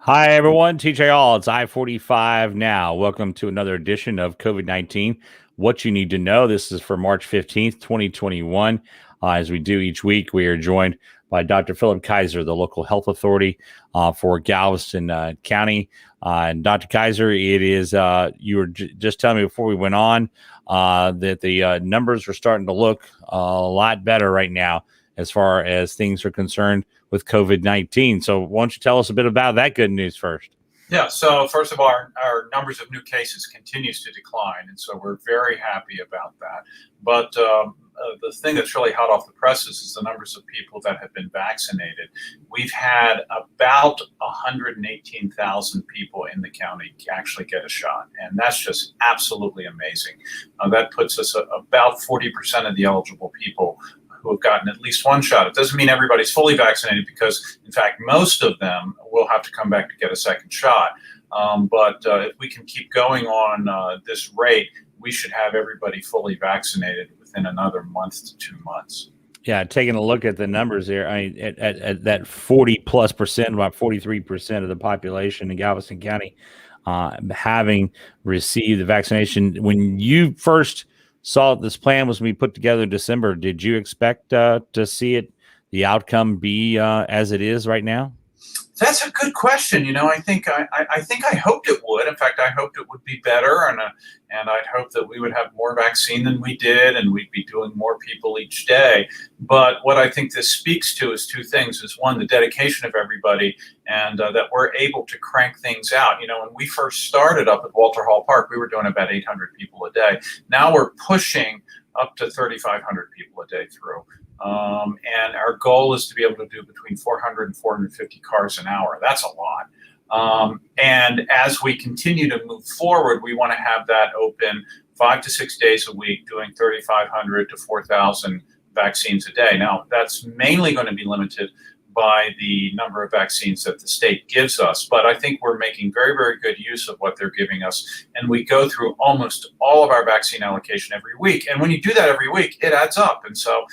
Hi, everyone. TJ All. It's I-45 now. Welcome to another edition of COVID-19. What you need to know. This is for March 15th, 2021. As we do each week, we are joined by Dr. Philip Keiser, the local health authority for Galveston County. And Dr. Keiser, it is, you were just telling me before we went on that the numbers are starting to look a lot better right now as far as things are concerned with COVID-19. So why don't you tell us a bit about that good news first? Yeah, so first of all, our numbers of new cases continues to decline, and so we're very happy about that. But the thing that's really hot off the presses is the numbers of people that have been vaccinated. We've had about 118,000 people in the county actually get a shot, and that's just absolutely amazing. That puts us about 40% of the eligible people who have gotten at least one shot. It doesn't mean everybody's fully vaccinated because, in fact, most of them will have to come back to get a second shot. But if we can keep going on this rate, we should have everybody fully vaccinated within another month to 2 months. Yeah, taking a look at the numbers there, I mean, at that 40+%, about 43% of the population in Galveston County having received the vaccination. When you first saw this plan was going to be put together in December, did you expect to see the outcome be as it is right now? That's a good question. I think I hoped it would. In fact, I hoped it would be better, and I'd hope that we would have more vaccine than we did, and we'd be doing more people each day. But what I think this speaks to is two things: is one, the dedication of everybody, and that we're able to crank things out. When we first started up at Walter Hall Park, we were doing about 800 people a day. Now we're pushing up to 3,500 people a day through. And our goal is to be able to do between 400 and 450 cars an hour. That's a lot. And as we continue to move forward, we want to have that open 5 to 6 days a week, doing 3,500 to 4,000 vaccines a day. Now, that's mainly going to be limited by the number of vaccines that the state gives us. But I think we're making very, very good use of what they're giving us. And we go through almost all of our vaccine allocation every week. And when you do that every week, it adds up. And so,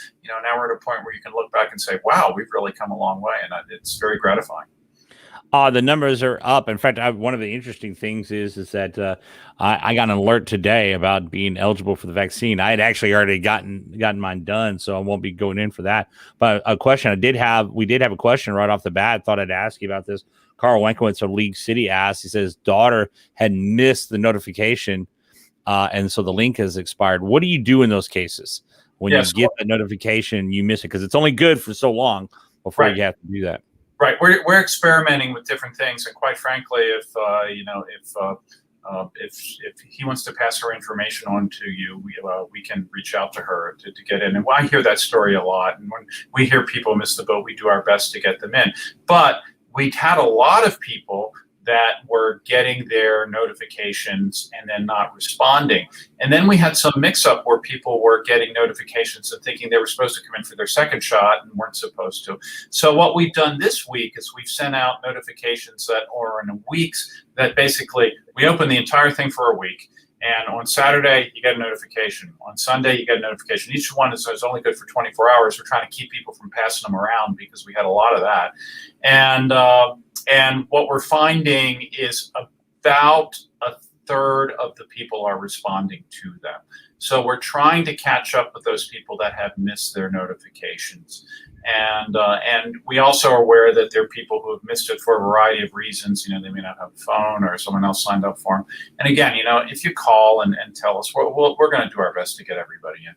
now we're at a point where you can look back and say, wow, we've really come a long way. And it's very gratifying. The numbers are up. In fact, one of the interesting things is that I got an alert today about being eligible for the vaccine. I had actually already gotten mine done, so I won't be going in for that. But a question we did have a question right off the bat. I thought I'd ask you about this. Carl Wenkowitz of League City asked. He says daughter had missed the notification, and so the link has expired. What do you do in those cases when you get the notification, you miss it because it's only good for so long before you have to do that? Right, we're experimenting with different things, and quite frankly, if he wants to pass her information on to you, we can reach out to her to get in. And I hear that story a lot. And when we hear people miss the boat, we do our best to get them in. But we had a lot of people that were getting their notifications and then not responding. And then we had some mix-up where people were getting notifications and thinking they were supposed to come in for their second shot and weren't supposed to. So what we've done this week is we've sent out notifications that are in weeks that basically we open the entire thing for a week. And on Saturday, you get a notification. On Sunday, you get a notification. Each one is only good for 24 hours. We're trying to keep people from passing them around because we had a lot of that. And what we're finding is about a third of the people are responding to them. So we're trying to catch up with those people that have missed their notifications. And we also are aware that there are people who have missed it for a variety of reasons. They may not have a phone or someone else signed up for them. And again, if you call and tell us, we're going to do our best to get everybody in.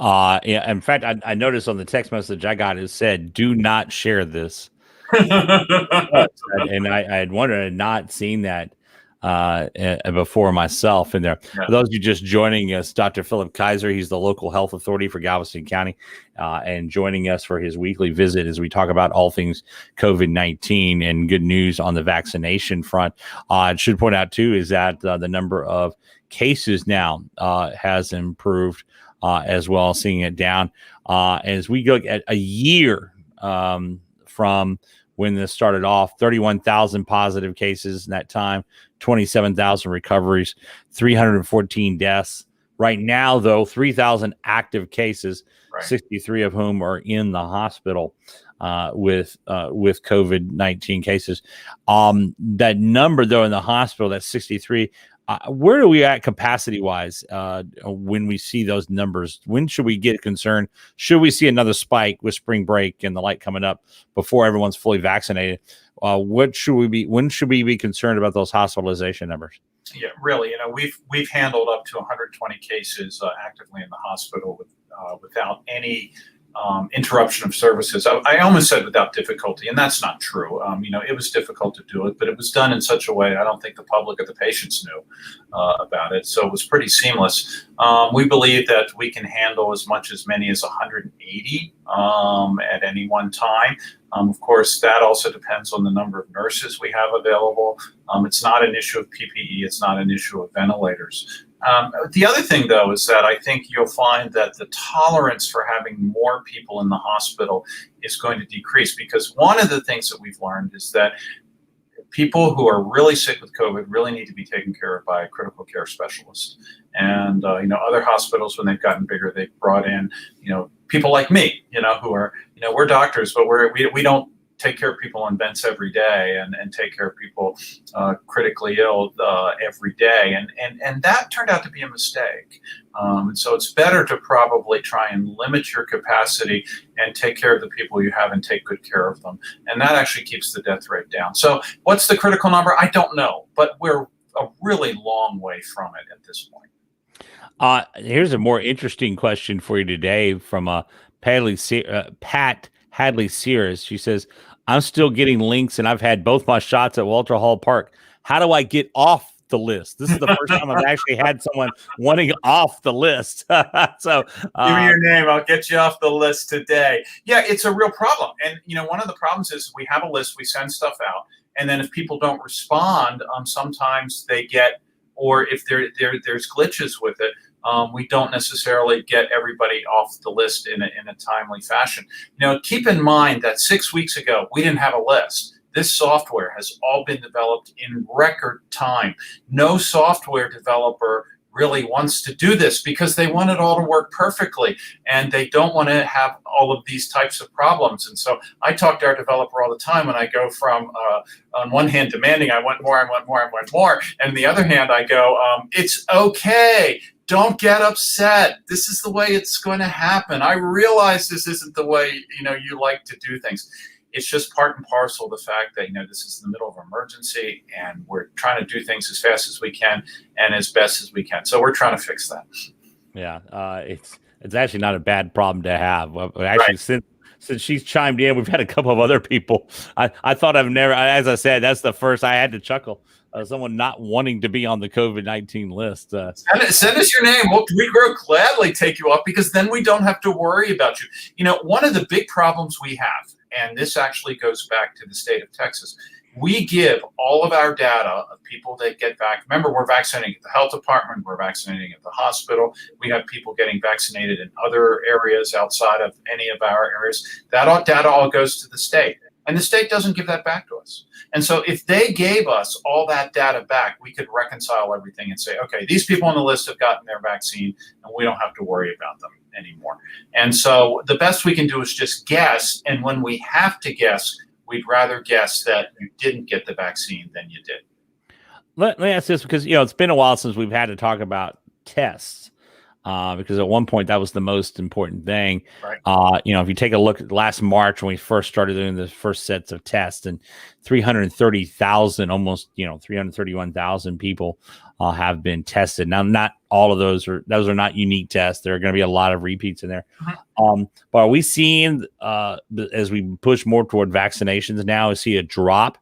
Yeah. In fact, I noticed on the text message I got, it said, "Do not share this." And I had wondered, I had not seen that before myself in there. Yeah. For those of you just joining us, Dr. Philip Keiser, he's the local health authority for Galveston County, and joining us for his weekly visit as we talk about all things COVID-19 and good news on the vaccination front. I should point out, too, is that the number of cases now has improved as well, seeing it down. As we look at a year from when this started off, 31,000 positive cases in that time, 27,000 recoveries, 314 deaths. Right now, though, 3,000 active cases, 63 of whom are in the hospital. with COVID-19 cases. That number though in the hospital, that's 63. Where are we at capacity wise when we see those numbers? When should we get concerned? Should we see another spike with spring break and the light coming up before everyone's fully vaccinated? When should we be concerned about those hospitalization numbers? Yeah, really. We've handled up to 120 cases actively in the hospital without any interruption of services. I almost said without difficulty, and that's not true. It was difficult to do it, but it was done in such a way I don't think the public or the patients knew about it. So it was pretty seamless. We believe that we can handle as many as 180 at any one time. Of course, that also depends on the number of nurses we have available. It's not an issue of PPE. It's not an issue of ventilators. The other thing, though, is that I think you'll find that the tolerance for having more people in the hospital is going to decrease, because one of the things that we've learned is that people who are really sick with COVID really need to be taken care of by a critical care specialist. And, other hospitals, when they've gotten bigger, they've brought in, people like me, who are, we're doctors, but we don't take care of people on vents every day and take care of people critically ill every day. And that turned out to be a mistake. And so it's better to probably try and limit your capacity and take care of the people you have and take good care of them. And that actually keeps the death rate down. So what's the critical number? I don't know, but we're a really long way from it at this point. Here's a more interesting question for you today from Pat Hadley Sears. She says, I'm still getting links and I've had both my shots at Walter Hall Park. How do I get off the list? This is the first time I've actually had someone wanting off the list. So give me your name. I'll get you off the list today. Yeah, it's a real problem. And, one of the problems is we have a list, we send stuff out. And then if people don't respond, sometimes they get, or if there's glitches with it, we don't necessarily get everybody off the list in a timely fashion. Keep in mind that 6 weeks ago, we didn't have a list. This software has all been developed in record time. No software developer really wants to do this because they want it all to work perfectly and they don't want to have all of these types of problems. And so I talk to our developer all the time, and I go from on one hand demanding I want more, and on the other hand I go, it's okay. Don't get upset. This is the way it's going to happen. I realize this isn't the way you like to do things. It's just part and parcel of the fact that this is in the middle of an emergency, and we're trying to do things as fast as we can and as best as we can. So we're trying to fix that. Yeah, it's actually not a bad problem to have. Actually, right. Since she's chimed in, we've had a couple of other people. I thought I've never, as I said, that's the first I had to chuckle. Someone not wanting to be on the COVID-19 list. Send us your name. We'd gladly take you up, because then we don't have to worry about you. One of the big problems we have, and this actually goes back to the state of Texas, we give all of our data of people that get back. Remember, we're vaccinating at the health department. We're vaccinating at the hospital. We have people getting vaccinated in other areas outside of any of our areas. That data all goes to the state. And the state doesn't give that back to us. And so if they gave us all that data back, we could reconcile everything and say, okay, these people on the list have gotten their vaccine and we don't have to worry about them anymore. And so the best we can do is just guess. And when we have to guess, we'd rather guess that you didn't get the vaccine than you did. Let me ask this, because, it's been a while since we've had to talk about tests. Because at one point that was the most important thing. Right. If you take a look at last March when we first started doing the first sets of tests, and 330,000, almost 331,000 people have been tested. Now, not all of those are not unique tests. There are going to be a lot of repeats in there. Mm-hmm. But are we seeing as we push more toward vaccinations now, see a drop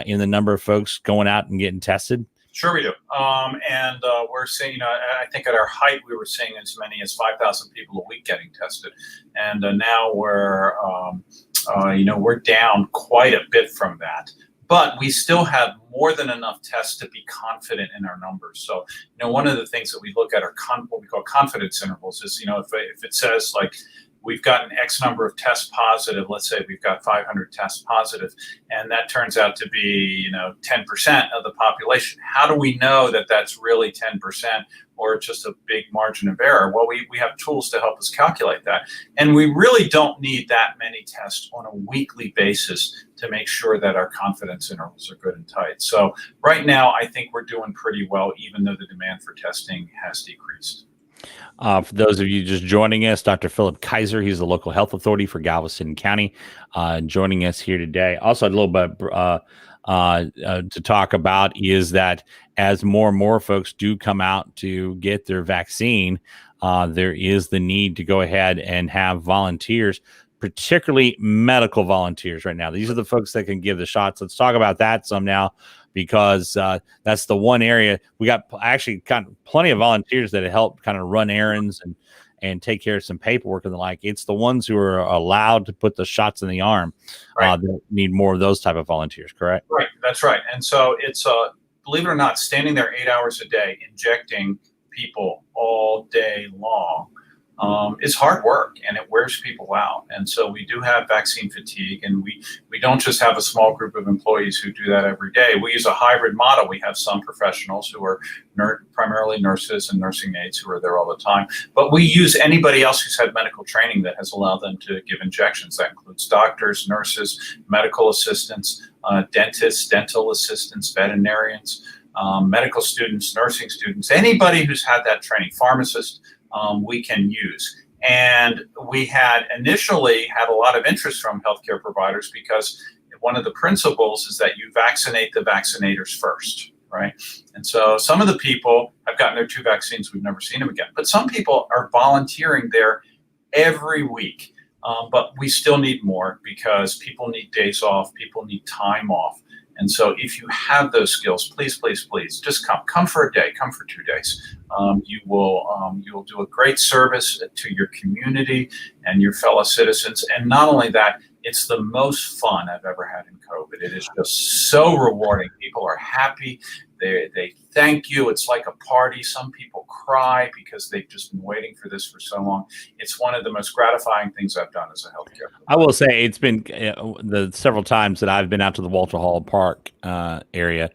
in the number of folks going out and getting tested? Sure we do. And we're seeing, I think at our height, we were seeing as many as 5,000 people a week getting tested. And now we're down quite a bit from that. But we still have more than enough tests to be confident in our numbers. So, one of the things that we look at are what we call confidence intervals is, if it says like, we've gotten X number of tests positive. Let's say we've got 500 tests positive, and that turns out to be, 10% of the population. How do we know that that's really 10%? or just a big margin of error. Well, we have tools to help us calculate that. And we really don't need that many tests on a weekly basis to make sure that our confidence intervals are good and tight. So right now, I think we're doing pretty well, even though the demand for testing has decreased. For those of you just joining us, Dr. Philip Keiser, he's the local health authority for Galveston County, joining us here today. Also, a little bit to talk about is that as more and more folks do come out to get their vaccine, there is the need to go ahead and have volunteers, particularly medical volunteers right now. These are the folks that can give the shots. Let's talk about that some now, because that's the one area we got actually kind of plenty of volunteers that help kind of run errands and take care of some paperwork and the like. It's the ones who are allowed to put the shots in the arm that need more of those type of volunteers, correct? Right, that's right. And so it's, believe it or not, standing there 8 hours a day, injecting people all day long is hard work, and it wears people out. And so we do have vaccine fatigue, and we don't just have a small group of employees who do that every day. We use a hybrid model. We have some professionals who are primarily nurses and nursing aides who are there all the time, but we use anybody else who's had medical training that has allowed them to give injections. That includes doctors, nurses, medical assistants, dentists, dental assistants, veterinarians, medical students, nursing students, anybody who's had that training, pharmacists, we can use. And we had initially had a lot of interest from healthcare providers because one of the principles is that you vaccinate the vaccinators first, right? And so some of the people have gotten their 2 vaccines, we've never seen them again. But some people are volunteering there every week. But we still need more because people need days off, people need time off. And so if you have those skills, please, please, please, just come for a day, come for 2 days. You will do a great service to your community and your fellow citizens. And not only that, it's the most fun I've ever had in COVID. It is just so rewarding. People are happy. They thank you. It's like a party. Some people cry because they've just been waiting for this for so long. It's one of the most gratifying things I've done as a healthcare provider. I will say it's been the several times that I've been out to the Walter Hall Park area.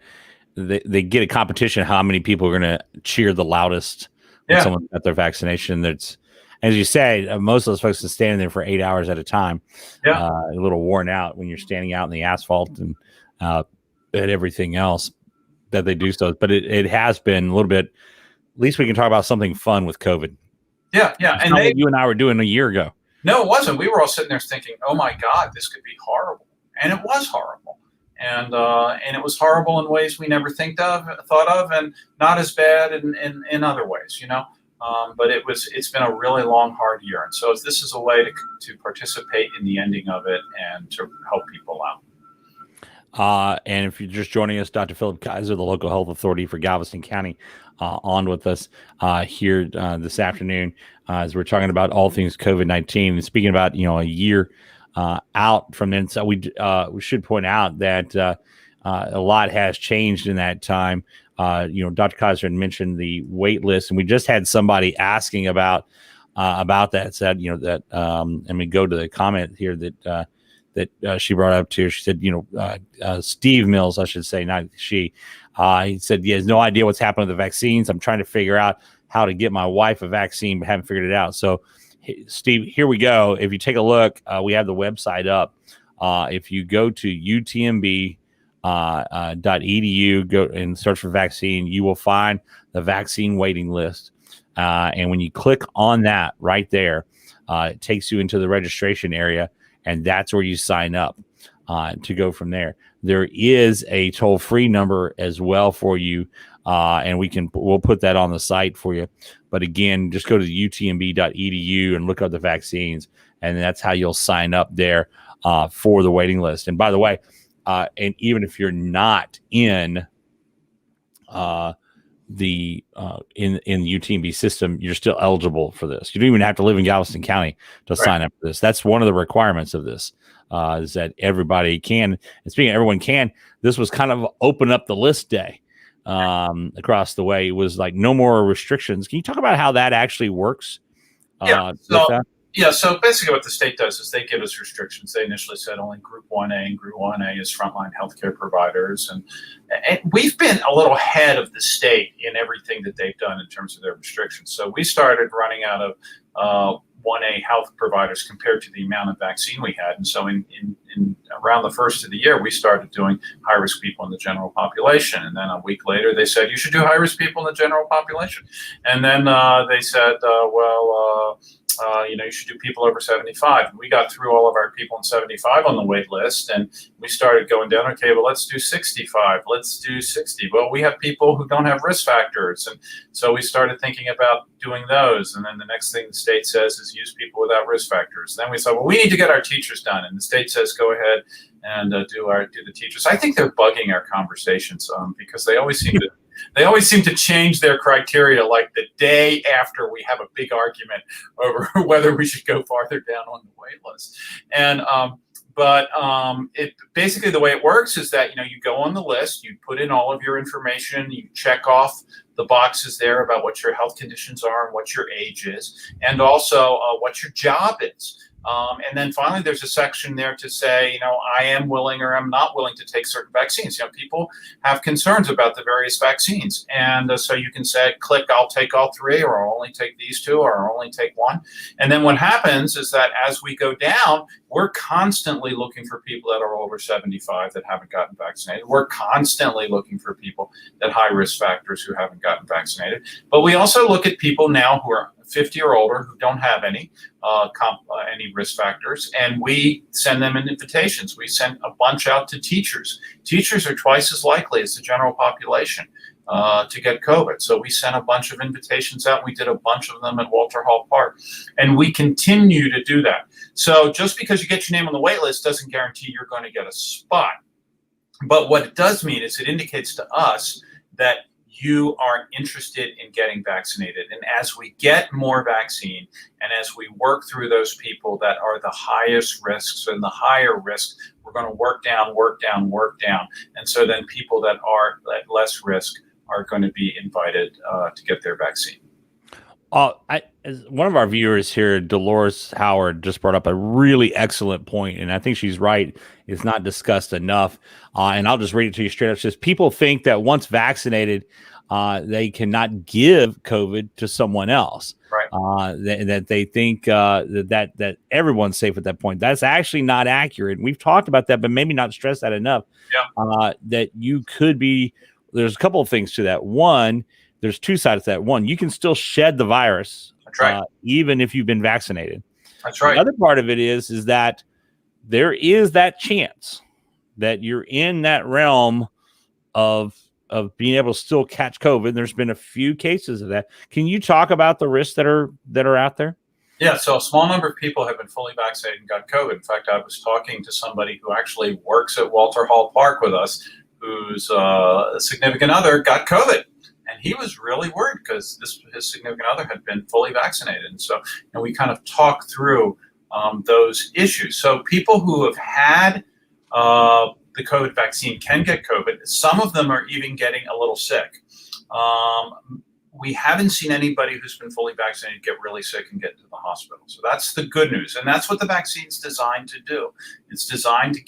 They get a competition how many people are going to cheer the loudest when someone got their vaccination. That's, as you say, most of those folks are standing there for 8 hours at a time. A little worn out when you're standing out in the asphalt and everything else that they do. So, but it has been a little bit. At least we can talk about something fun with COVID. Yeah. And what you and I were doing a year ago. No, it wasn't. We were all sitting there thinking, "Oh my God, this could be horrible," and it was horrible. And it was horrible in ways we never thought of, and not as bad in other ways, you know. But it's been a really long, hard year, and so this is a way to participate in the ending of it and to help people out. And if you're just joining us, Dr. Philip Keiser, the local health authority for Galveston County, on with us here this afternoon as we're talking about all things COVID-19 and speaking about a year out from then. So we should point out that a lot has changed in that time. Dr. Keiser had mentioned the wait list, and we just had somebody asking about that. Said that, and we go to the comment here that she brought up too. She said, Steve Mills, I should say, not she. He said he has no idea what's happened with the vaccines. I'm trying to figure out how to get my wife a vaccine, but haven't figured it out. So, Steve, here we go. If you take a look, we have the website up. If you go to utmb.edu, go and search for vaccine, you will find the vaccine waiting list. And when you click on that right there, it takes you into the registration area, and that's where you sign up to go from there. There is a toll-free number as well for you, and we'll put that on the site for you. But again, just go to utmb.edu and look up the vaccines, and that's how you'll sign up there for the waiting list. And by the way, and even if you're not in the UTMB system, you're still eligible for this. You don't even have to live in Galveston County to sign up for this. That's one of the requirements of this, is that everybody can. And speaking of everyone can, this was kind of open up the list day across the way. It was like no more restrictions. Can you talk about how that actually works? Yeah. So Yeah, so basically what the state does is they give us restrictions. They initially said only Group 1A, and Group 1A is frontline healthcare providers. And we've been a little ahead of the state in everything that they've done in terms of their restrictions. So we started running out of 1A health providers compared to the amount of vaccine we had. And so in around the first of the year, we started doing high-risk people in the general population. And then a week later, they said, you should do high-risk people in the general population. And then they said, you should do people over 75. And we got through all of our people in 75 on the wait list, and we started going down. Okay, well, let's do 65. Let's do 60. Well, we have people who don't have risk factors, and so we started thinking about doing those. And then the next thing the state says is use people without risk factors. Then we said, well, we need to get our teachers done, and the state says go ahead and do the teachers. I think they're bugging our conversations because they always seem to change their criteria like the day after we have a big argument over whether we should go farther down on the wait list. And it basically, the way it works is that you go on the list, you put in all of your information, you check off the boxes there about what your health conditions are and what your age is, and also what your job is. And then finally, there's a section there to say, I am willing or I'm not willing to take certain vaccines. People have concerns about the various vaccines. And so you can say, click, I'll take all three, or I'll only take these two, or I'll only take one. And then what happens is that as we go down, we're constantly looking for people that are over 75 that haven't gotten vaccinated. We're constantly looking for people that high risk factors who haven't gotten vaccinated. But we also look at people now who are 50 or older who don't have any risk factors, and we send them invitations. We send a bunch out to teachers. Teachers are twice as likely as the general population to get COVID. So we sent a bunch of invitations out. We did a bunch of them at Walter Hall Park, and we continue to do that. So just because you get your name on the wait list doesn't guarantee you're going to get a spot. But what it does mean is it indicates to us that you are interested in getting vaccinated. And as we get more vaccine, and as we work through those people that are the highest risks and the higher risk, we're going to work down. And so then people that are at less risk are going to be invited to get their vaccine. One of our viewers here, Dolores Howard, just brought up a really excellent point, and I think she's right. It's not discussed enough. And I'll just read it to you straight up. It says, people think that once vaccinated, they cannot give COVID to someone else. Right. That they think that everyone's safe at that point. That's actually not accurate. We've talked about that, but maybe not stressed that enough. Yeah. That you could be. There's a couple of things to that. One, there's two sides to that. One, you can still shed the virus, that's right, even if you've been vaccinated. That's right. The other part of it is that there is that chance that you're in that realm of being able to still catch COVID. There's been a few cases of that. Can you talk about the risks that are out there? Yeah, so a small number of people have been fully vaccinated and got COVID. In fact, I was talking to somebody who actually works at Walter Hall Park with us, whose significant other got COVID. And he was really worried because his significant other had been fully vaccinated. And so we kind of talked through those issues. So people who have had the COVID vaccine can get COVID. Some of them are even getting a little sick. We haven't seen anybody who's been fully vaccinated get really sick and get to the hospital. So that's the good news. And that's what the vaccine's designed to do. It's designed to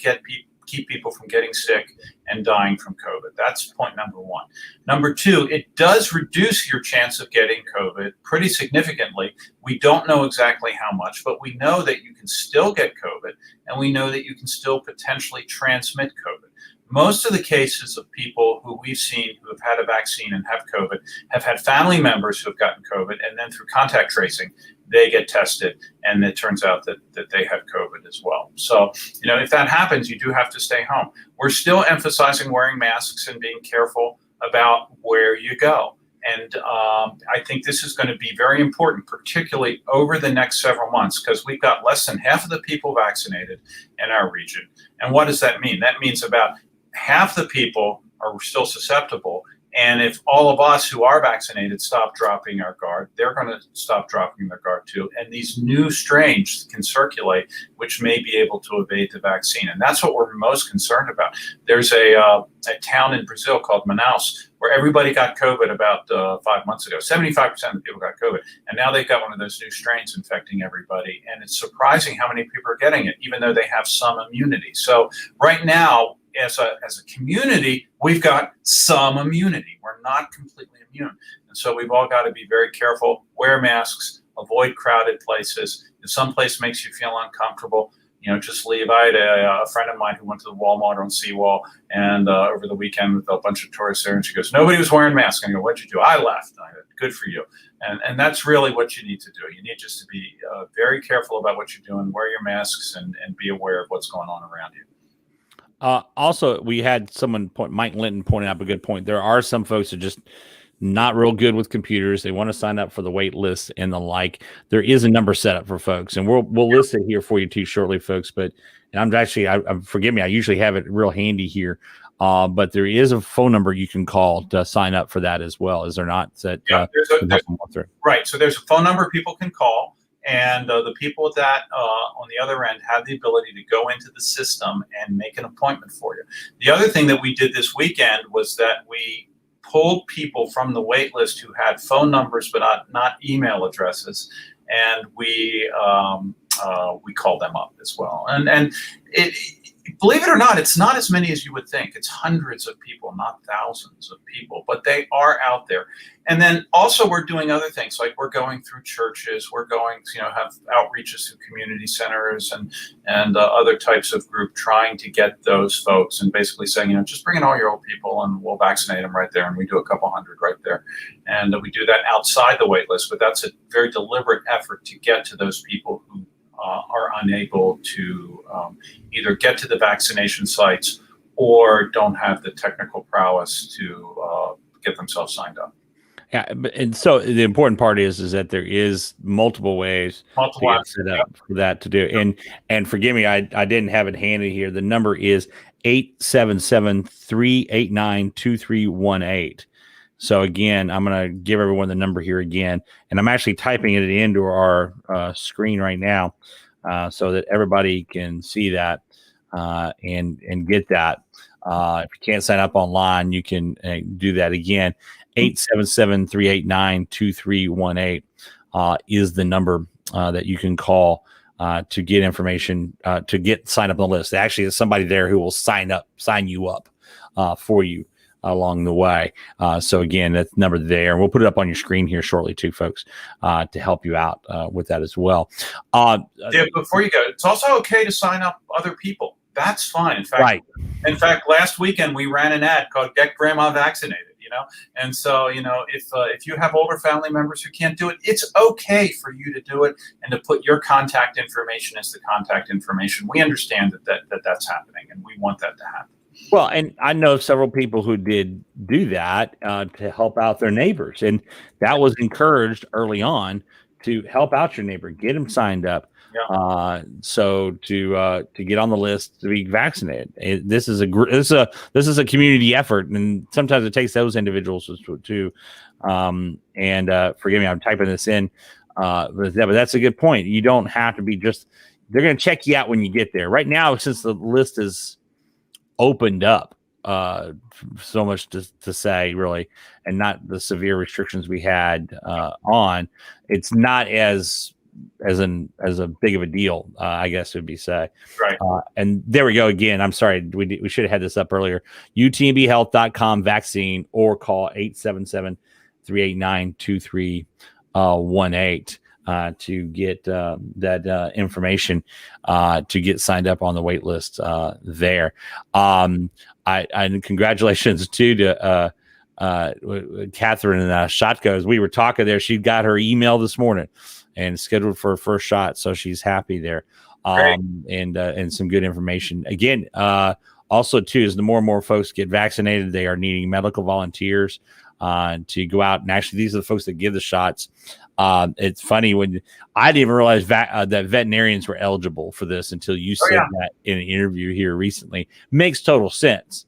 keep people from getting sick and dying from COVID. That's point number one. Number two, it does reduce your chance of getting COVID pretty significantly. We don't know exactly how much, but we know that you can still get COVID, and we know that you can still potentially transmit COVID. Most of the cases of people who we've seen who have had a vaccine and have COVID have had family members who have gotten COVID, and then through contact tracing, they get tested, and it turns out that they have COVID as well. So, if that happens, you do have to stay home. We're still emphasizing wearing masks and being careful about where you go. And I think this is going to be very important, particularly over the next several months, because we've got less than half of the people vaccinated in our region. And what does that mean? That means about half the people are still susceptible, And if all of us who are vaccinated stop dropping our guard, they're going to stop dropping their guard too. And these new strains can circulate, which may be able to evade the vaccine. And that's what we're most concerned about. There's a town in Brazil called Manaus where everybody got COVID about 5 months ago. 75% of the people got COVID. And now they've got one of those new strains infecting everybody. And it's surprising how many people are getting it, even though they have some immunity. So right now, as a community, we've got some immunity. We're not completely immune. And so we've all got to be very careful, wear masks, avoid crowded places. If someplace makes you feel uncomfortable, just leave. I had a friend of mine who went to the Walmart on Seawall and over the weekend with a bunch of tourists there, and she goes, nobody was wearing masks. And I go, what'd you do? I left. I go, good for you. And that's really what you need to do. You need just to be very careful about what you're doing, wear your masks, and be aware of what's going on around you. Also, we had someone Mike Linton pointed out a good point. There are some folks that just not real good with computers. They want to sign up for the wait list and the like. There is a number set up for folks, and we'll list it here for you too shortly, folks. But forgive me, I usually have it real handy here. But there is a phone number you can call to sign up for that as well. Is there not? Right. So there's a phone number people can call. And the people that on the other end have the ability to go into the system and make an appointment for you. The other thing that we did this weekend was that we pulled people from the wait list who had phone numbers but not email addresses, and we called them up as well. And it, believe it or not, it's not as many as you would think. It's hundreds of people, not thousands of people, but they are out there. And then also we're doing other things, like we're going through churches, we're going to have outreaches to community centers and other types of group, trying to get those folks and basically saying, just bring in all your old people and we'll vaccinate them right there. And we do a couple hundred right there. And we do that outside the wait list, but that's a very deliberate effort to get to those people who are unable to either get to the vaccination sites or don't have the technical prowess to get themselves signed up. Yeah, and so the important part is that there is multiple ways to get set up for that to do. And forgive me, I didn't have it handy here. The number is 877-389-2318. So again, I'm going to give everyone the number here again, and I'm actually typing it into our screen right now so that everybody can see that and get that. If you can't sign up online, you can do that again. 877-389-2318 is the number that you can call to get information, to get signed up on the list. Actually, there's somebody there who will sign you up for you along the way. So again, that's the number there. And we'll put it up on your screen here shortly too, folks, to help you out with that as well. Before you go, it's also okay to sign up other people. That's fine. In fact, last weekend we ran an ad called "Get Grandma Vaccinated." And so if you have older family members who can't do it, it's okay for you to do it and to put your contact information as the contact information. We understand that's happening, and we want that to happen. Well, and I know several people who did do that to help out their neighbors, and that was encouraged early on to help out your neighbor, get them signed up. Yeah. So to get on the list to be vaccinated, this is a community effort, and sometimes it takes those individuals too. And forgive me, I'm typing this in, but that's a good point. You don't have to be they're going to check you out when you get there. Right now, since the list is opened up, so much to say really, and not the severe restrictions we had on, it's not as a big of a deal, I guess would be say. Right. And there we go again. I'm sorry, we should have had this up earlier. UTMBhealth.com vaccine, or call 877-389-2318 to get that information to get signed up on the wait list there. And congratulations too to Catherine Shotko. As we were talking there, she got her email this morning and scheduled for her first shot, so she's happy there. And some good information. Again, also too, as the more and more folks get vaccinated, they are needing medical volunteers to go out. And actually, these are the folks that give the shots. It's funny, when I didn't even realize that veterinarians were eligible for this until you said that in an interview here recently. Makes total sense.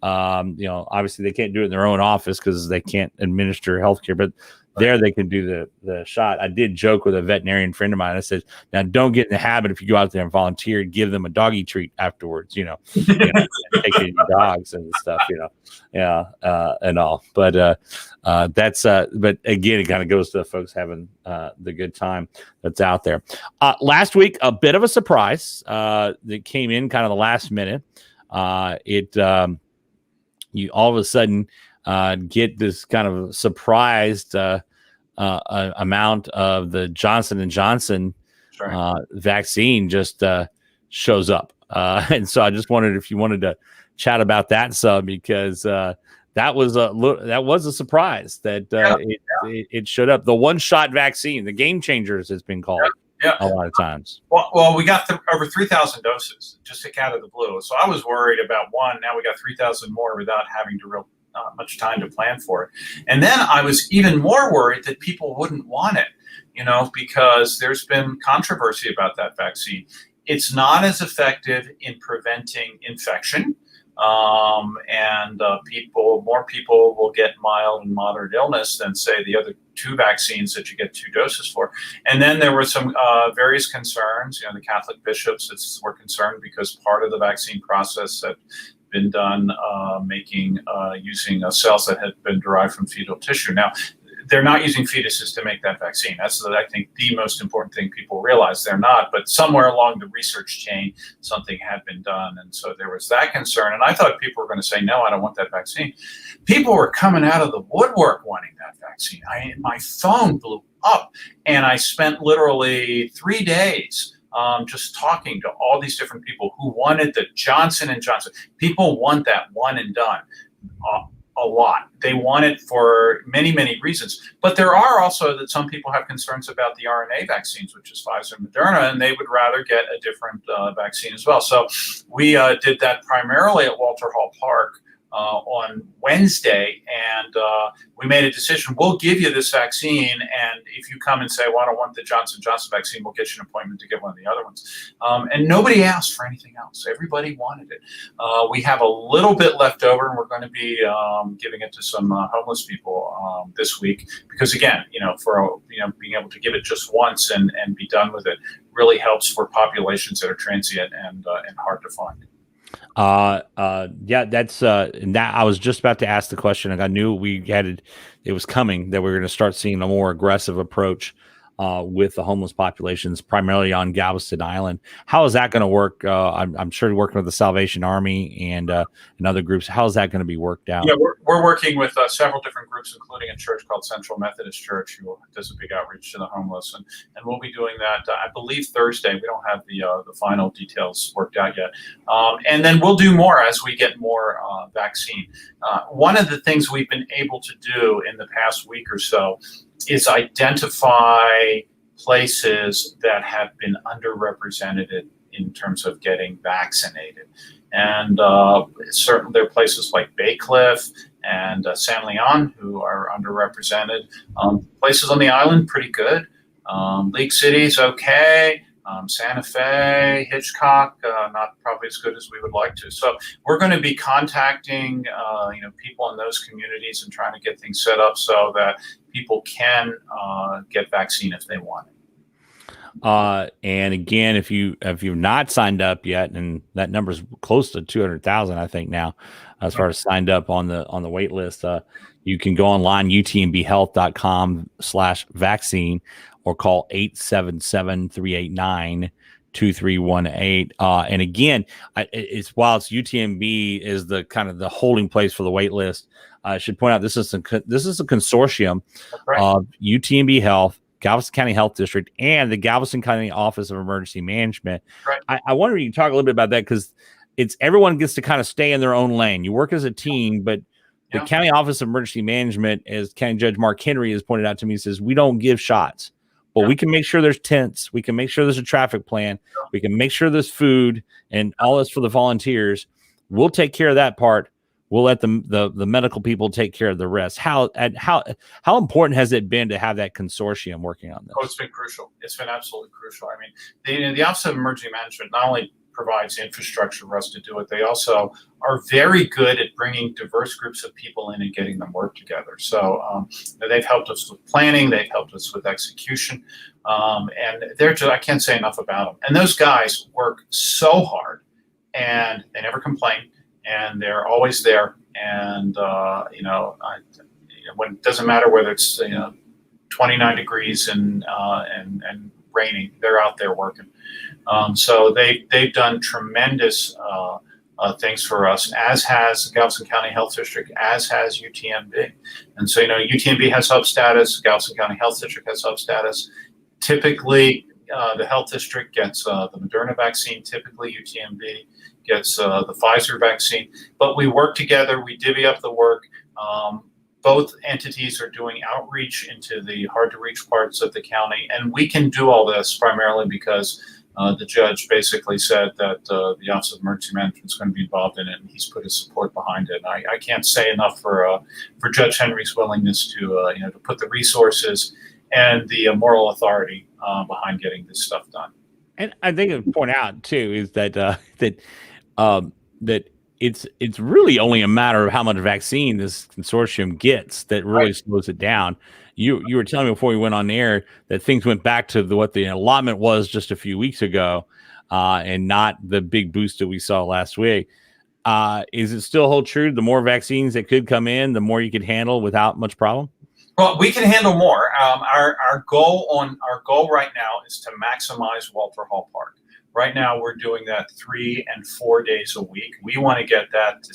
Obviously they can't do it in their own office because they can't administer healthcare, but there they can do the shot. I did joke with a veterinarian friend of mine. I said, now don't get in the habit if you go out there and volunteer, give them a doggy treat afterwards, take in your dogs and stuff, and all. But but again, it kind of goes to the folks having the good time that's out there. Last week, a bit of a surprise that came in kind of the last minute. You all of a sudden get this kind of surprised amount of the Johnson & Johnson vaccine just shows up. And so I just wondered if you wanted to chat about that some, because that was a surprise that it showed up. The one-shot vaccine, the game changers, has been called. Yeah. A lot of times. Well, we got over 3,000 doses just out of the blue. So I was worried about one. Now we got 3,000 more without having to much time to plan for it. And then I was even more worried that people wouldn't want it, because there's been controversy about that vaccine. It's not as effective in preventing infection. More people will get mild and moderate illness than, say, the other two vaccines that you get 2 doses for. And then there were some various concerns. The Catholic bishops were concerned because part of the vaccine process had been done using cells that had been derived from fetal tissue. Now, they're not using fetuses to make that vaccine. That's, I think, the most important thing people realize. They're not, but somewhere along the research chain, something had been done. And so there was that concern. And I thought people were going to say, no, I don't want that vaccine. People were coming out of the woodwork wanting that vaccine. My phone blew up, and I spent literally 3 days just talking to all these different people who wanted the Johnson & Johnson. People want that one and done. A lot. They want it for many, many reasons. But there are also that some people have concerns about the RNA vaccines, which is Pfizer and Moderna, and they would rather get a different vaccine as well. So we did that primarily at Walter Hall Park on Wednesday, and we made a decision. We'll give you this vaccine, and if you come and say, well, I don't want the Johnson & Johnson vaccine, we'll get you an appointment to get one of the other ones. And nobody asked for anything else. Everybody wanted it. We have a little bit left over, and we're going to be giving it to some homeless people this week, because again, being able to give it just once and be done with it really helps for populations that are transient and hard to find. That's and that I was just about to ask the question. I knew it was coming, that we were going to start seeing a more aggressive approach with the homeless populations, primarily on Galveston Island. How is that going to work? I'm sure you're working with the Salvation Army and other groups. How is that going to be worked out? Yeah, we're working with several different groups, including a church called Central Methodist Church, who does a big outreach to the homeless, and we'll be doing that. I believe Thursday. We don't have the final details worked out yet, and then we'll do more as we get more vaccine. One of the things we've been able to do in the past week or so is identify places that have been underrepresented in terms of getting vaccinated. And certainly there are places like Bay Cliff and San Leon who are underrepresented. Places on the island, pretty good. League City's okay. Santa Fe, Hitchcock, not probably as good as we would like to. So we're going to be contacting, people in those communities and trying to get things set up so that people can get vaccine if they want it. And again, if you've not signed up yet, and that number is close to 200,000, I think now, as far as signed up on the wait list, you can go online, utmbhealth.com/vaccine, or call 877-389-2318. And again, while it's UTMB is the kind of the holding place for the wait list, I should point out this is a consortium of UTMB Health, Galveston County Health District, and the Galveston County Office of Emergency Management. Right. I wonder if you can talk a little bit about that, because everyone gets to kind of stay in their own lane. You work as a team, but the County Office of Emergency Management, as County Judge Mark Henry has pointed out to me, says we don't give shots. But we can make sure there's tents. We can make sure there's a traffic plan. We can make sure there's food and all this for the volunteers. We'll take care of that part. We'll let the medical people take care of the rest. How important has it been to have that consortium working on this? Oh, it's been crucial. It's been absolutely crucial. I mean, the Office of Emergency Management not only provides infrastructure for us to do it. They also are very good at bringing diverse groups of people in and getting them work together. So they've helped us with planning, they've helped us with execution, and they're just, I can't say enough about them. And those guys work so hard, and they never complain, and they're always there. And when it doesn't matter whether it's 29 degrees and raining, they're out there working. So they've done tremendous things for us, as has Galveston County Health District, as has UTMB. And so, UTMB has hub status, Galveston County Health District has hub status. Typically, the health district gets the Moderna vaccine. Typically, UTMB gets the Pfizer vaccine. But we work together, we divvy up the work. Both entities are doing outreach into the hard-to-reach parts of the county, and we can do all this primarily because the judge basically said that the Office of Emergency Management is going to be involved in it, and he's put his support behind it. And I can't say enough for Judge Henry's willingness to to put the resources and the moral authority behind getting this stuff done. And I think to point out too is that that it's really only a matter of how much vaccine this consortium gets that really slows it down. You were telling me before we went on the air that things went back to what the allotment was just a few weeks ago, and not the big boost that we saw last week. Is it still hold true? The more vaccines that could come in, the more you could handle without much problem? Well, we can handle more. Our goal right now is to maximize Walter Hall Park. Right now, we're doing that 3 and 4 days a week. We want to get that to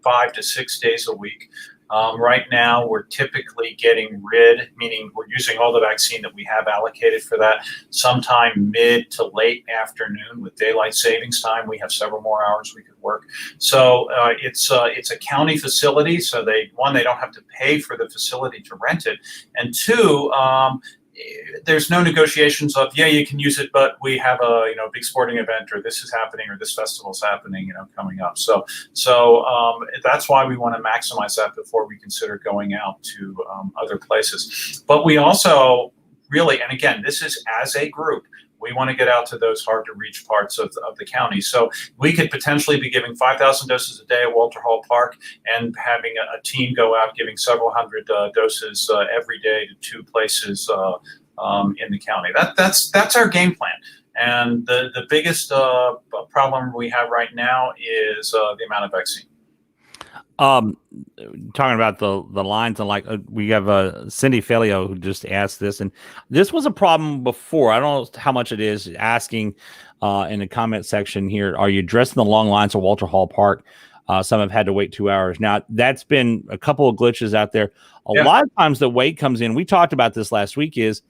5 to 6 days a week. Right now, we're typically getting rid, meaning we're using all the vaccine that we have allocated for that, sometime mid to late afternoon with daylight savings time. We have several more hours we could work. So it's a county facility, so they don't have to pay for the facility to rent it, and two, there's no negotiations of, you can use it, but we have a big sporting event, or this is happening, or this festival is happening coming up. So that's why we want to maximize that before we consider going out to other places. But we also really, and again, this is as a group, we want to get out to those hard to reach parts of the county. So we could potentially be giving 5,000 doses a day at Walter Hall Park and having a team go out giving several hundred doses every day to 2 places in the county. That's our game plan. And the biggest problem we have right now is the amount of vaccine. Talking about the lines, and we have Cindy Felio who just asked this, and this was a problem before. I don't know how much it is, asking in the comment section here, are you addressing the long lines at Walter Hall Park? Some have had to wait 2 hours. Now, that's been a couple of glitches out there. A lot of times the wait comes in. We talked about this last week, is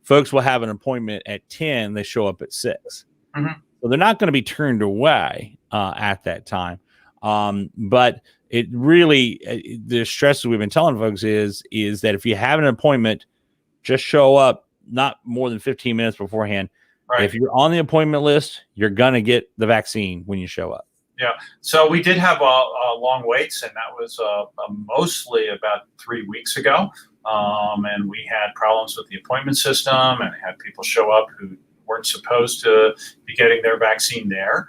folks will have an appointment at 10, they show up at 6. Mm-hmm. So they're not going to be turned away at that time. But it really, the stress that we've been telling folks is that if you have an appointment, just show up not more than 15 minutes beforehand. Right. If you're on the appointment list, you're going to get the vaccine when you show up. Yeah. So we did have long waits, and that was mostly about 3 weeks ago. And we had problems with the appointment system, and had people show up who weren't supposed to be getting their vaccine there.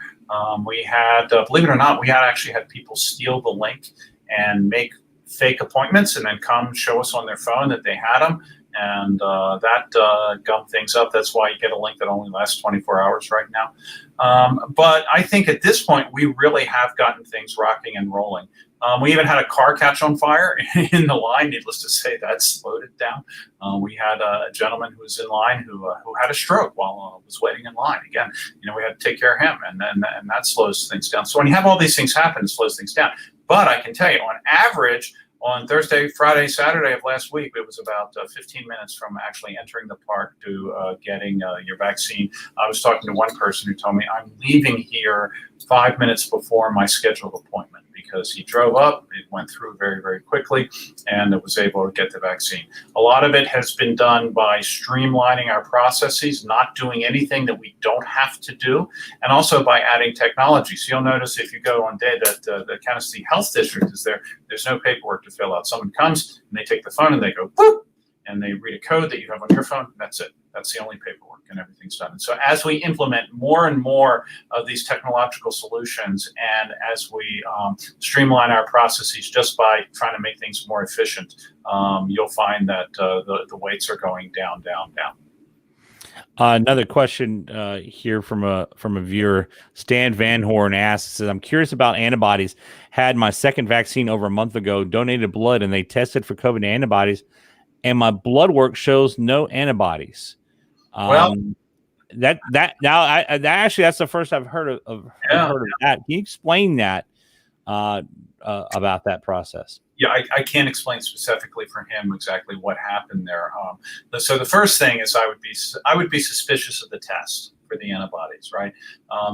We had, believe it or not, we actually had people steal the link and make fake appointments and then come show us on their phone that they had them. And that gummed things up. That's why you get a link that only lasts 24 hours right now. But I think at this point, we really have gotten things rocking and rolling. We even had a car catch on fire in the line. Needless to say, that slowed it down. We had a gentleman who was in line who had a stroke while was waiting in line. Again, we had to take care of him, and that slows things down. So when you have all these things happen, it slows things down. But I can tell you, on average, on Thursday, Friday, Saturday of last week, it was about 15 minutes from actually entering the park to getting your vaccine. I was talking to one person who told me, I'm leaving here 5 minutes before my scheduled appointment, because he drove up, it went through very, very quickly, and it was able to get the vaccine. A lot of it has been done by streamlining our processes, not doing anything that we don't have to do, and also by adding technology. So you'll notice if you go on day that the Kansas City Health District is there, there's no paperwork to fill out. Someone comes and they take the phone and they go, boop, and they read a code that you have on your phone. That's it. That's the only paperwork, and everything's done. And so as we implement more and more of these technological solutions, and as we streamline our processes just by trying to make things more efficient, you'll find that the waits are going down, down, down. Another question here from a viewer, Stan Van Horn asks, says, I'm curious about antibodies. Had my second vaccine over a month ago, donated blood, and they tested for COVID antibodies, and my blood work shows no antibodies. Well, that's the first I've heard of that. Can you explain that about that process? Yeah, I can't explain specifically for him exactly what happened there. So the first thing is I would be suspicious of the test for the antibodies, right?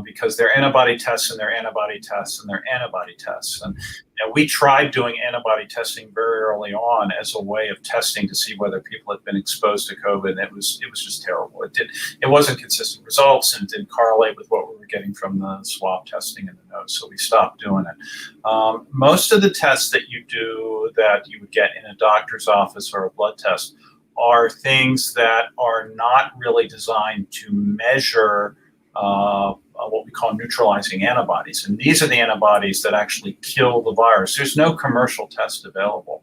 Because they're antibody tests and they're antibody tests and they're antibody tests. And we tried doing antibody testing very early on as a way of testing to see whether people had been exposed to COVID. And it was just terrible. It wasn't consistent results, and it didn't correlate with what we were getting from the swab testing in the nose. So we stopped doing it. Most of the tests that you do that you would get in a doctor's office or a blood test are things that are not really designed to measure what we call neutralizing antibodies. And these are the antibodies that actually kill the virus. There's no commercial test available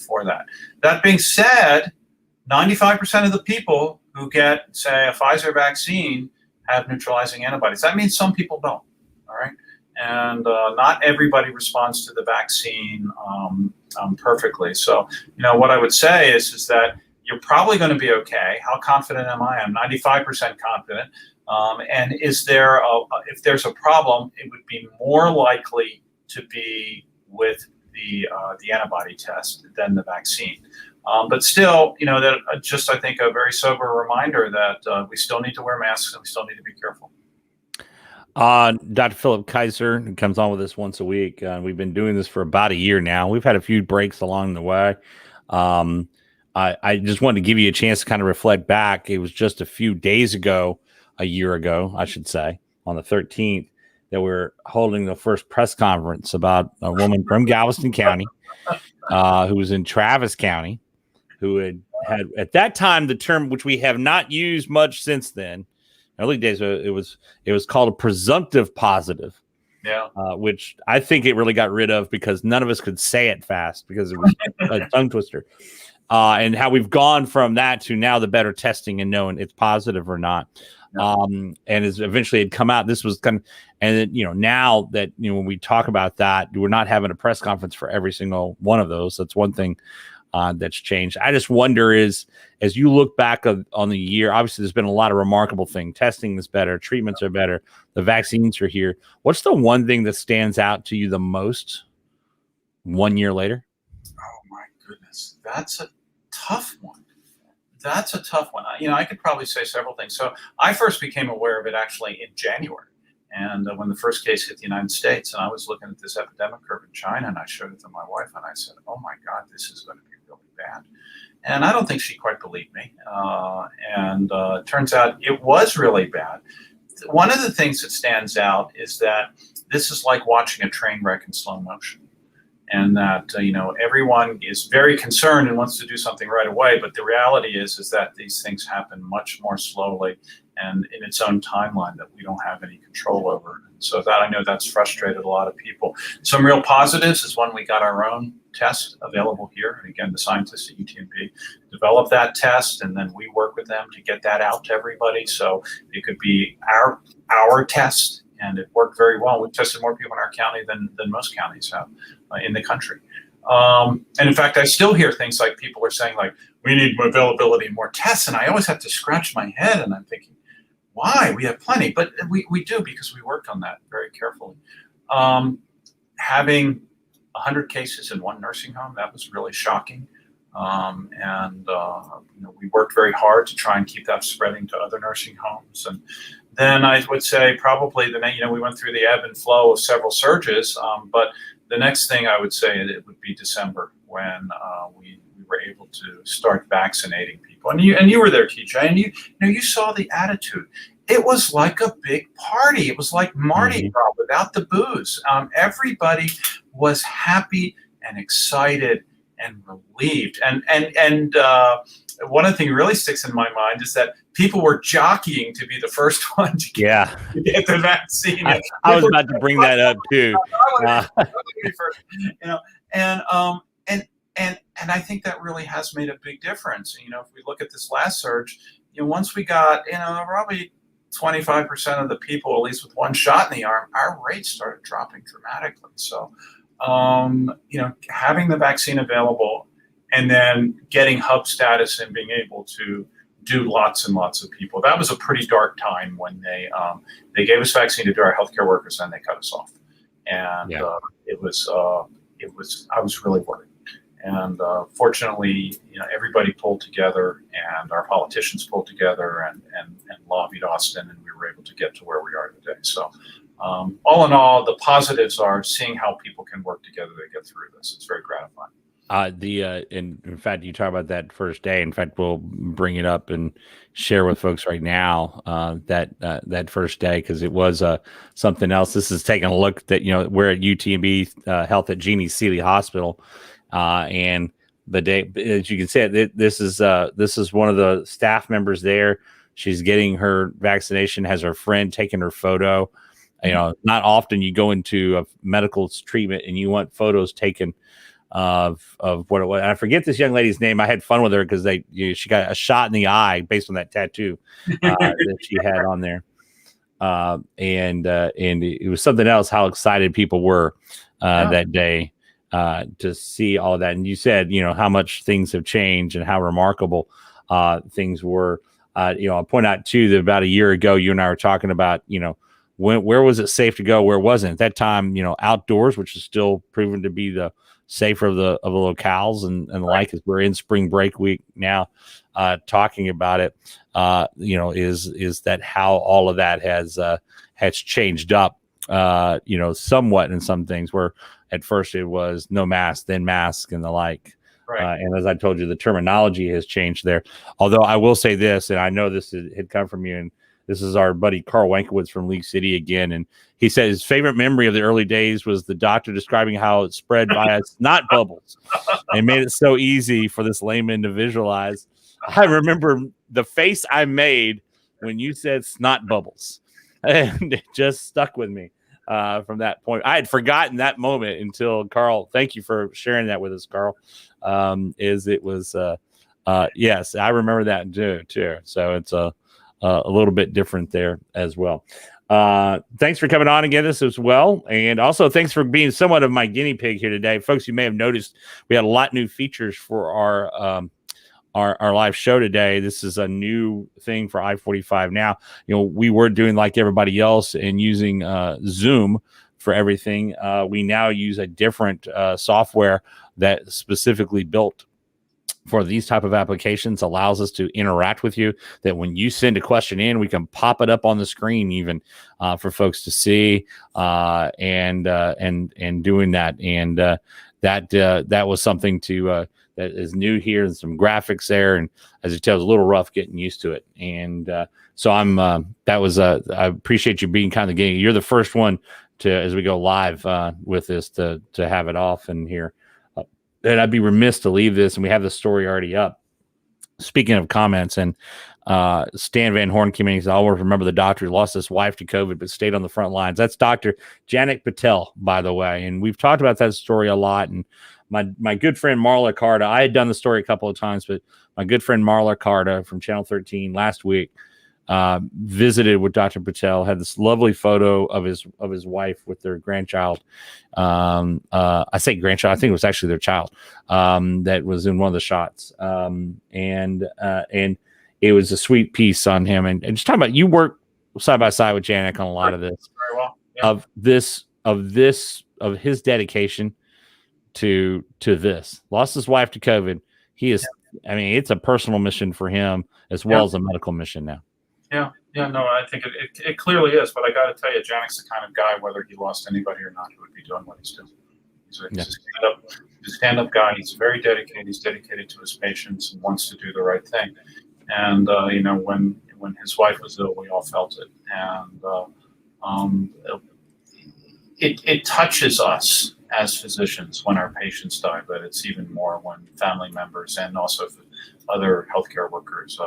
for that. That being said, 95% of the people who get, say, a Pfizer vaccine have neutralizing antibodies. That means some people don't, all right? And not everybody responds to the vaccine perfectly. So, what I would say is that you're probably going to be okay. How confident am I? I'm 95% confident. And if there's a problem, it would be more likely to be with the antibody test than the vaccine. But still, that just, I think, a very sober reminder that we still need to wear masks and we still need to be careful. Dr. Philip Keiser, who comes on with us once a week. We've been doing this for about a year now. We've had a few breaks along the way. I just wanted to give you a chance to kind of reflect back. It was just a few days ago, a year ago, I should say, on the 13th, that we're holding the first press conference about a woman from Galveston County who was in Travis County, who had at that time the term, which we have not used much since then. Early days, it was called a presumptive positive. Yeah. Which I think it really got rid of because none of us could say it fast because it was a tongue twister. And how we've gone from that to now the better testing and knowing it's positive or not. And as eventually had come out, this was kind of, and then, now that, when we talk about that, we're not having a press conference for every single one of those. That's one thing that's changed. I just wonder as you look back on the year, obviously there's been a lot of remarkable things. Testing is better. Treatments are better. The vaccines are here. What's the one thing that stands out to you the most 1 year later? Oh my goodness. That's a tough one. I could probably say several things. So I first became aware of it actually in January. And when the first case hit the United States, and I was looking at this epidemic curve in China, and I showed it to my wife, and I said, oh my God, this is going to be really bad. And I don't think she quite believed me. And it turns out it was really bad. One of the things that stands out is that this is like watching a train wreck in slow motion. And that, everyone is very concerned and wants to do something right away. But the reality is that these things happen much more slowly and in its own timeline that we don't have any control over. So I know that's frustrated a lot of people. Some real positives is when we got our own test available here. And again, the scientists at UTMB developed that test, and then we work with them to get that out to everybody. So it could be our test. And it worked very well. We've tested more people in our county than most counties have in the country. And in fact, I still hear things like people are saying, like, we need more availability and more tests. And I always have to scratch my head. And I'm thinking, why? We have plenty. But we do, because we worked on that very carefully. Having 100 cases in one nursing home, that was really shocking. We worked very hard to try and keep that spreading to other nursing homes. And then I would say probably we went through the ebb and flow of several surges. But the next thing I would say, it would be December, when we were able to start vaccinating people. And you were there, TJ, and you saw the attitude. It was like a big party. It was like Mardi Gras without the booze. Everybody was happy and excited and relieved. And one of the things that really sticks in my mind is that people were jockeying to be the first one to get the vaccine. I was about to bring that up too. I want to be first, and I think that really has made a big difference. If we look at this last surge, once we got, probably 25% of the people, at least with one shot in the arm, our rates started dropping dramatically. So, having the vaccine available and then getting hub status and being able to do lots and lots of people, that was a pretty dark time when they gave us vaccine to do our healthcare workers and they cut us off. And it was I was really worried. And fortunately, everybody pulled together, and our politicians pulled together and lobbied Austin, and we were able to get to where we are today. So, all in all, the positives are seeing how people can work together to get through this. It's very gratifying. In fact, you talk about that first day. In fact, we'll bring it up and share with folks right now that first day, because it was something else. This is taking a look that we're at UTMB Health at Jeannie Seeley Hospital. And the day, as you can see, this is one of the staff members there. She's getting her vaccination, has her friend taking her photo. Not often you go into a medical treatment and you want photos taken of what it was. And I forget this young lady's name. I had fun with her because she got a shot in the eye based on that tattoo that she had on there. And it was something else how excited people were that day. To see all of that. And you said, how much things have changed and how remarkable things were. I'll point out too that about a year ago, you and I were talking about, where was it safe to go? Where wasn't? At that time, outdoors, which is still proven to be the safer of the locales and the like, as we're in spring break week now, talking about it, is that how all of that has changed up, somewhat in some things where at first it was no mask, then mask and the like. Right. And as I told you, the terminology has changed there. Although I will say this, and I know this had come from you, and this is our buddy Carl Wankowitz from League City again. And he said his favorite memory of the early days was the doctor describing how it spread via snot bubbles and made it so easy for this layman to visualize. I remember the face I made when you said snot bubbles, and it just stuck with me. From that point, I had forgotten that moment until Carl. Thank you for sharing that with us, Carl. Yes, I remember that too. So it's a little bit different there as well. Thanks for coming on again this as well, and also thanks for being somewhat of my guinea pig here today, folks. You may have noticed we had a lot of new features for our live show today. This is a new thing for I-45 now. We were doing like everybody else and using Zoom for everything. We now use a different software that specifically built for these type of applications, allows us to interact with you, that when you send a question in, we can pop it up on the screen even for folks to see, and doing that. And that was something that is new here, and some graphics there. And as you tell, it's a little rough getting used to it. And so I appreciate you being kind of getting, you're the first one to, as we go live with this, to have it off in here. And I'd be remiss to leave this, and we have the story already up. Speaking of comments, and Stan Van Horn came in, he said, I always remember the doctor who lost his wife to COVID but stayed on the front lines. That's Dr. Janik Patel, by the way. And we've talked about that story a lot. And my good friend Marla Carta, I had done the story a couple of times, but my good friend Marla Carta from Channel 13 last week visited with Dr. Patel, had this lovely photo of his wife with their grandchild. I say grandchild, I think it was actually their child, that was in one of the shots. And it was a sweet piece on him. And just talking about, you work side by side with Janik on a lot of this, very well. Yeah. of his dedication to this. Lost his wife to COVID. He is, I mean, it's a personal mission for him as well as a medical mission now. Yeah, no, I think it clearly is. But I got to tell you, Janik's the kind of guy, whether he lost anybody or not, who would be doing what he's doing. He's a stand-up guy. He's very dedicated. He's dedicated to his patients and wants to do the right thing. And when his wife was ill, we all felt it. And it touches us as physicians when our patients die, but it's even more when family members and also other healthcare workers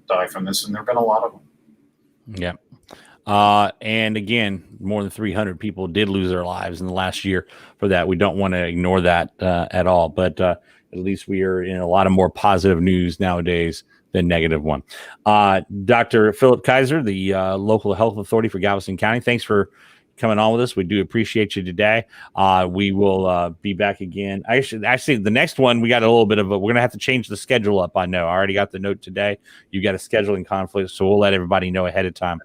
die from this, and there have been a lot of them. Yeah. And again, more than 300 people did lose their lives in the last year for that. We don't want to ignore that at all, but at least we are in a lot of more positive news nowadays than negative one. Dr. Philip Keiser, the local health authority for Galveston County, thanks for coming on with us. We do appreciate you today. We will be back again. Actually, the next one, we got a little bit of we're going to have to change the schedule up. I know I already got the note today. You got a scheduling conflict, so we'll let everybody know ahead of time.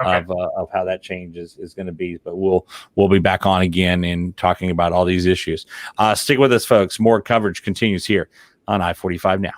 Okay. Of how that change is going to be, but we'll be back on again and talking about all these issues. Stick with us, folks. More coverage continues here on I-45 Now.